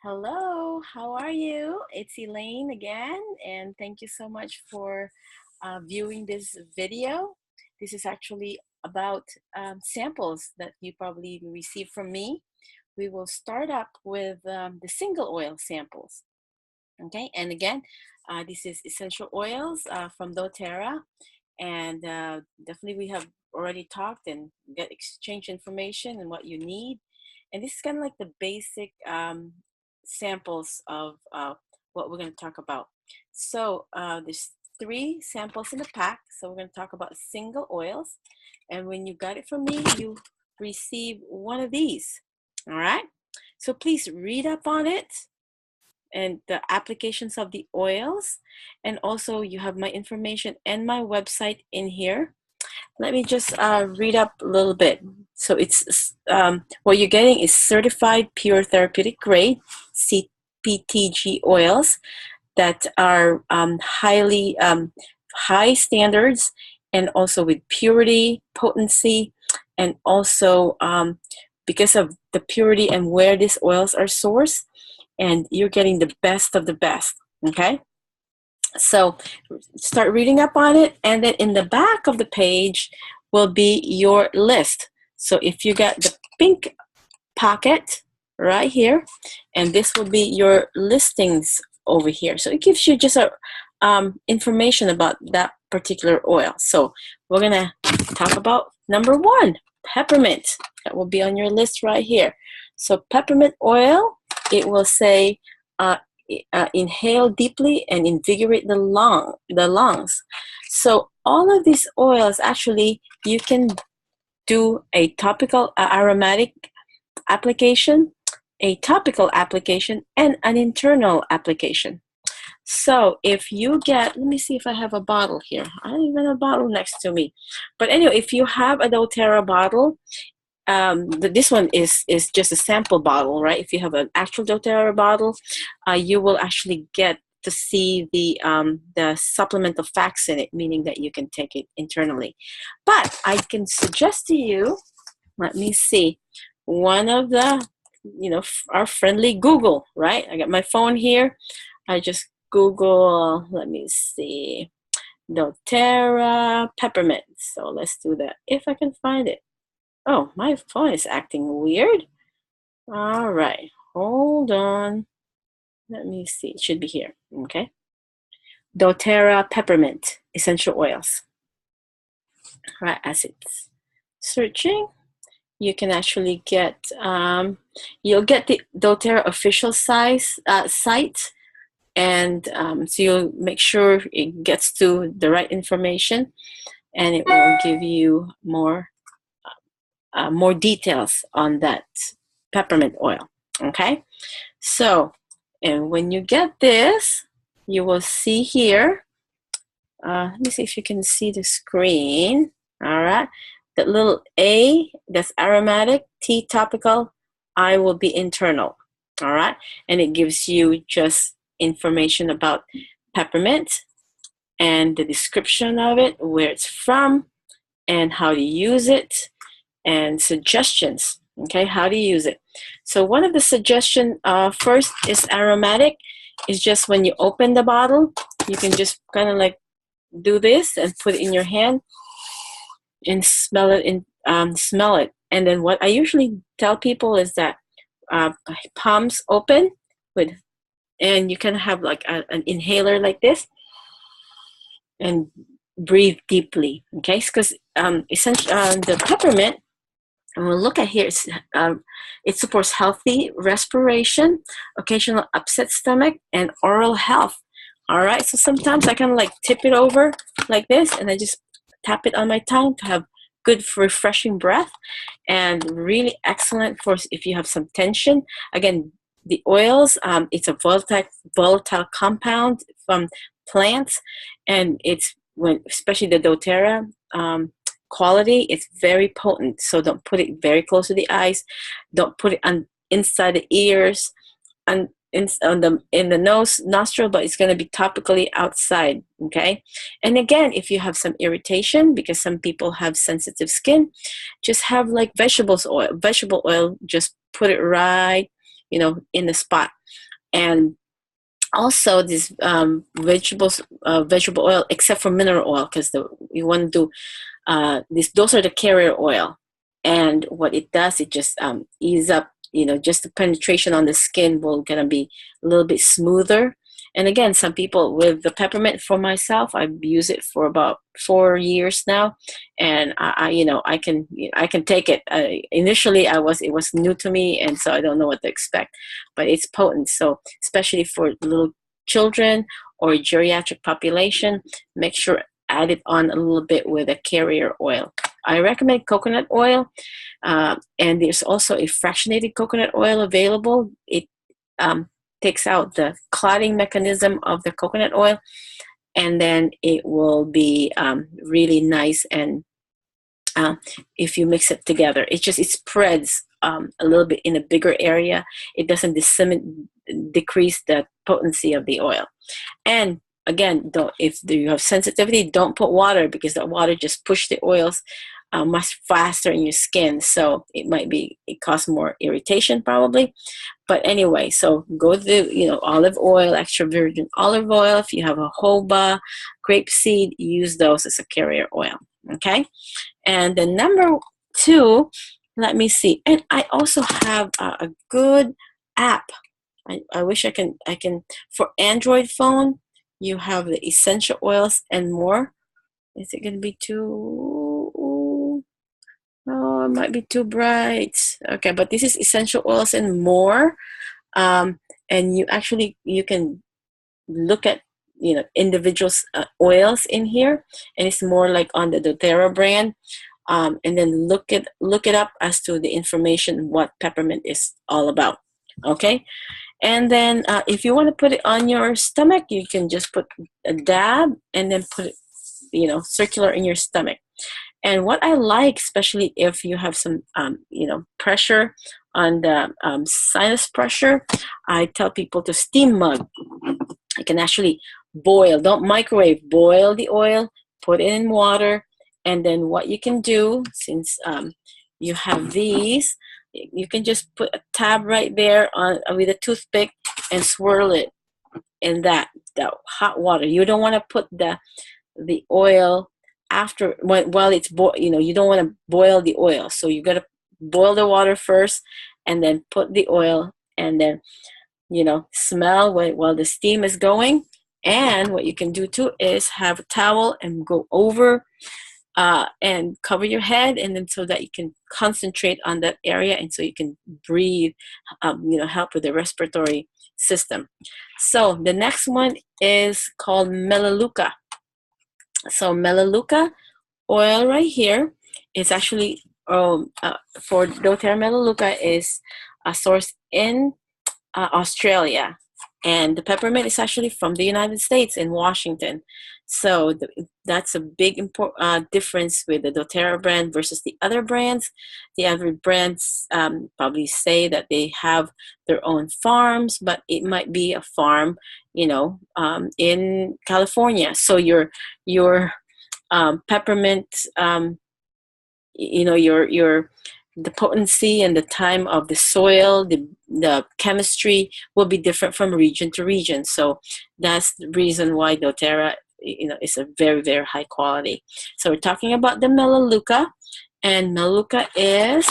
Hello, how are you? It's Elaine again, and thank you so much for viewing this video. This is actually about samples that you probably received from me. We will start up with the single oil samples. Okay, and again, this is essential oils from doTERRA, and definitely we have already talked and get exchange information and what you need. And this is kind of like the basic samples of what we're going to talk about. So there's 3 samples in the pack. So we're going to talk about single oils. And when you got it from me, you receive one of these. All right. So please read up on it and the applications of the oils. And also you have my information and my website in here. Let me just read up a little bit. So it's what you're getting is certified pure therapeutic grade CPTG oils that are highly high standards, and also with purity, potency, and also because of the purity and where these oils are sourced, and you're getting the best of the best. Okay. So start reading up on it, and then in the back of the page will be your list. So if you got the pink pocket right here, and this will be your listings over here. So it gives you just a information about that particular oil. So we're gonna talk about number 1, peppermint. That will be on your list right here. So peppermint oil, it will say inhale deeply and invigorate the lungs. So all of these oils, actually, you can do a topical aromatic application, a topical application, and an internal application. So if you get, let me see if I have a bottle here. I don't even have a bottle next to me. But anyway, if you have a doTERRA bottle, this one is just a sample bottle, right? If you have an actual doTERRA bottle, you will actually get to see the supplemental facts in it, meaning that you can take it internally. But I can suggest to you, let me see, one of the, our friendly Google, right? I got my phone here. I just Google, let me see, doTERRA peppermint. So let's do that if I can find it. Oh, my phone is acting weird. All right, hold on. Let me see. It should be here. Okay. doTERRA peppermint essential oils. Right, as it's searching, you can actually get. You'll get the doTERRA official site, and so you'll make sure it gets to the right information, and it will give you more details on that peppermint oil. Okay, so and when you get this, you will see here, let me see if you can see the screen. All right, that little A, that's aromatic, T topical, I will be internal. All right, and it gives you just information about peppermint and the description of it, where it's from, and how to use it, and suggestions. Okay, how to use it. So one of the suggestions first is aromatic. Is just when you open the bottle, you can just kind of like do this and put it in your hand and smell it. And then what I usually tell people is that palms open and you can have like an inhaler like this and breathe deeply. Okay, because essentially the peppermint, and we'll look at here, it supports healthy respiration, occasional upset stomach, and oral health. All right, so sometimes I kind of like tip it over like this, and I just tap it on my tongue to have good refreshing breath, and really excellent for if you have some tension. Again, the oils, it's a volatile compound from plants, and it's especially the doTERRA quality, it's very potent. So don't put it very close to the eyes. Don't put it inside the ears and in the nose, nostril, but it's going to be topically outside. Okay. And again, if you have some irritation, because some people have sensitive skin, just have like vegetable oil. Just put it right, in the spot. And also this vegetable oil, except for mineral oil, because you want to do those are the carrier oil. And what it does, it just ease up, just the penetration on the skin will gonna be a little bit smoother. And again, some people with the peppermint, for myself, I've used it for about 4 years now, and I can take it. Initially, it was new to me, and so I don't know what to expect, but it's potent. So especially for little children or geriatric population, make sure add it on a little bit with a carrier oil. I recommend coconut oil, and there's also a fractionated coconut oil available. It takes out the clotting mechanism of the coconut oil, and then it will be really nice. And if you mix it together, it spreads a little bit in a bigger area. It doesn't decrease the potency of the oil. And again, if you have sensitivity, don't put water, because the water just pushes the oils much faster in your skin. So it causes more irritation probably. But anyway, so go to olive oil, extra virgin olive oil. If you have a jojoba, grapeseed, use those as a carrier oil. Okay. And the number 2, let me see. And I also have a good app. I wish I can for Android phone. You have the essential oils and more. Is it going to be too? Oh, it might be too bright. Okay, but this is essential oils and more. And you can look at individual oils in here, and it's more like on the doTERRA brand. And then look it up as to the information what peppermint is all about. Okay. And then if you want to put it on your stomach, you can just put a dab and then put it, circular in your stomach. And what I like, especially if you have some, pressure on the sinus pressure, I tell people to steam mug. You can actually boil, don't microwave, boil the oil, put it in water. And then what you can do, since you have these, you can just put a tab right there with a toothpick and swirl it in that hot water. You don't want to put the oil after while it's you don't want to boil the oil. So you got to boil the water first and then put the oil, and then smell while the steam is going. And what you can do too is have a towel and go over and cover your head, and then so that you can concentrate on that area, and so you can breathe, help with the respiratory system. So the next one is called Melaleuca. So Melaleuca oil right here is actually for doTERRA. Melaleuca is a source in Australia, and the peppermint is actually from the United States in Washington. So that's a big difference with the doTERRA brand versus the other brands. The other brands probably say that they have their own farms, but it might be a farm, in California. So your peppermint, the potency and the time of the soil, the chemistry will be different from region to region. So that's the reason why doTERRA, is a very, very high quality. So we're talking about the Melaleuca, and Melaleuca is,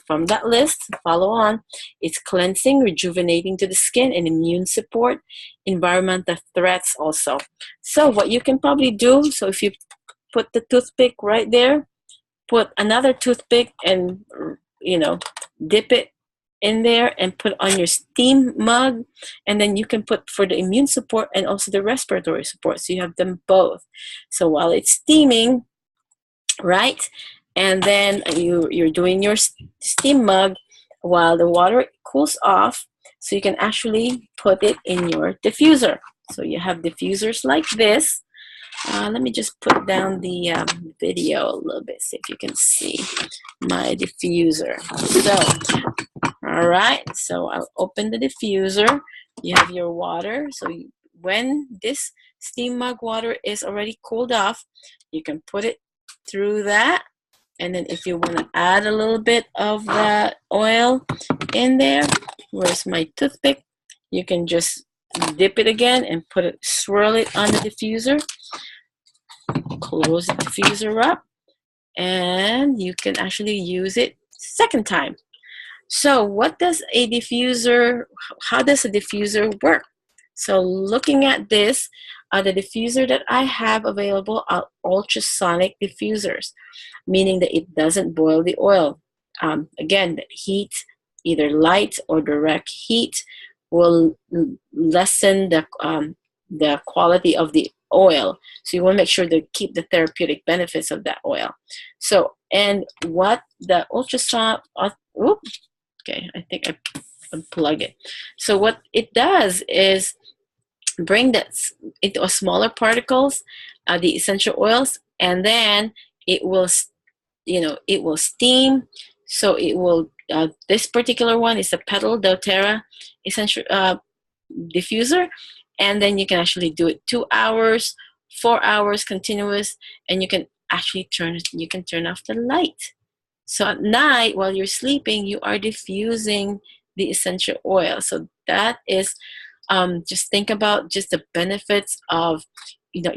from that list, follow on, it's cleansing, rejuvenating to the skin, and immune support, environmental threats also. So what you can probably do, so if you put the toothpick right there, put another toothpick and, dip it in there and put on your steam mug, and then you can put for the immune support and also the respiratory support. So you have them both. So while it's steaming, right, and then you're doing your steam mug while the water cools off, so you can actually put it in your diffuser. So you have diffusers like this. Let me just put down the video a little bit, see if you can see my diffuser. So, all right, so I'll open the diffuser. You have your water. So when this steam mug water is already cooled off, you can put it through that, And then if you want to add a little bit of that oil in there, where's my toothpick? You can just dip it again and put it, swirl it on the diffuser. Close the diffuser up, and you can actually use it second time. So what does a diffuser, how does a diffuser work? So looking at this, the diffuser that I have available are ultrasonic diffusers, meaning that it doesn't boil the oil. Again, the heat, either light or direct heat, will lessen the quality of the oil. So you want to make sure to keep the therapeutic benefits of that oil. So, and what the ultrasonic, okay, I think I unplug it. So what it does is bring that into a smaller particles, the essential oils, and then it will, it will steam. So it will, this particular one is the Petal doTERRA essential diffuser, and then you can actually do it 2 hours, 4 hours continuous, and you can actually turn off the light. So at night, while you're sleeping, you are diffusing the essential oil. So that is, just think about just the benefits of,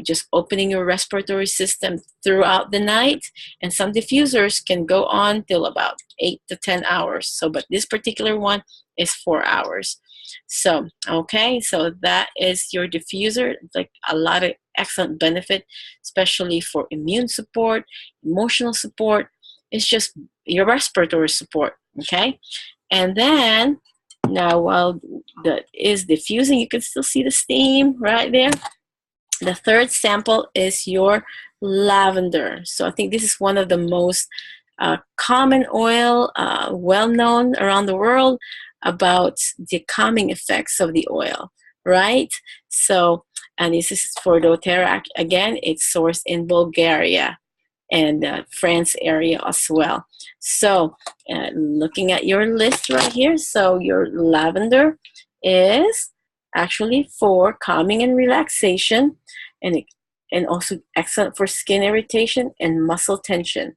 just opening your respiratory system throughout the night. And some diffusers can go on till about 8 to 10 hours. So, but this particular one is 4 hours. So, okay, so that is your diffuser. It's like a lot of excellent benefit, especially for immune support, emotional support. It's just your respiratory support, okay? And then, now while that is diffusing, you can still see the steam right there. The third sample is your lavender. So I think this is one of the most common oil, well-known around the world about the calming effects of the oil, right? So, and this is for doTERRA. Again, it's sourced in Bulgaria and France area as well. So looking at your list right here, so your lavender is actually for calming and relaxation, and also excellent for skin irritation and muscle tension.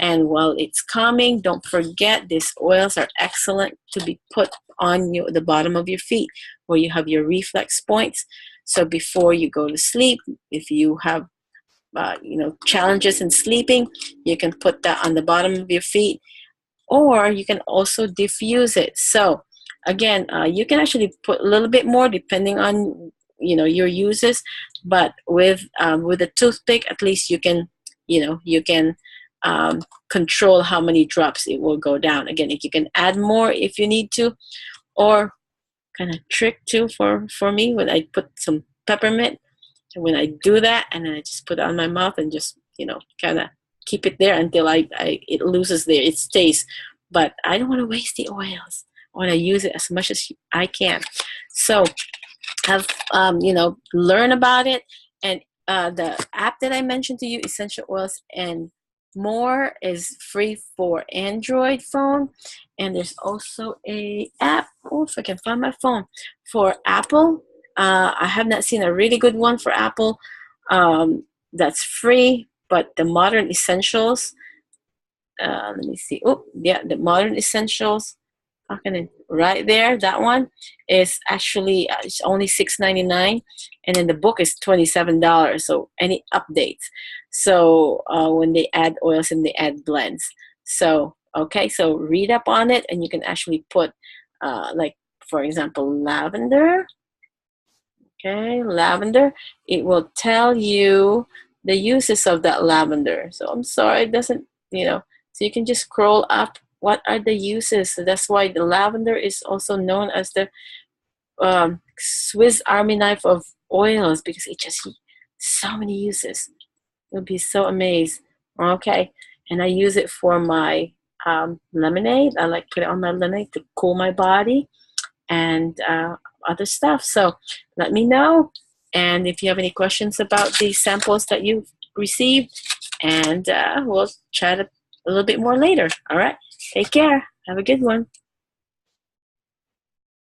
And while it's calming, don't forget these oils are excellent to be put on the bottom of your feet where you have your reflex points. So before you go to sleep, if you have challenges in sleeping, you can put that on the bottom of your feet, or you can also diffuse it. So again, you can actually put a little bit more depending on your uses, but with a toothpick, at least you can control how many drops it will go down. Again, you can add more if you need to, or kind of trick too for me when I put some peppermint. And when I do that, and then I just put it on my mouth and just, kind of keep it there until it loses its taste. But I don't want to waste the oils. I want to use it as much as I can. So have, learn about it. And the app that I mentioned to you, Essential Oils and More, is free for Android phone. And there's also a app, if I can find my phone, for Apple. I have not seen a really good one for Apple that's free, but the Modern Essentials, let me see. Oh, yeah, the Modern Essentials, right there, that one is actually it's only $6.99, and then the book is $27. So any updates? So when they add oils and they add blends. So okay, so read up on it, and you can actually put like, for example, lavender. Okay, lavender. It will tell you the uses of that lavender. So I'm sorry, it doesn't, so you can just scroll up. What are the uses? So that's why the lavender is also known as the Swiss Army knife of oils, because it just so many uses. You'll be so amazed. Okay, and I use it for my lemonade. I like put it on my lemonade to cool my body and other stuff. So let me know, and if you have any questions about these samples that you've received, and we'll chat a little bit more later. All right, take care. Have a good one.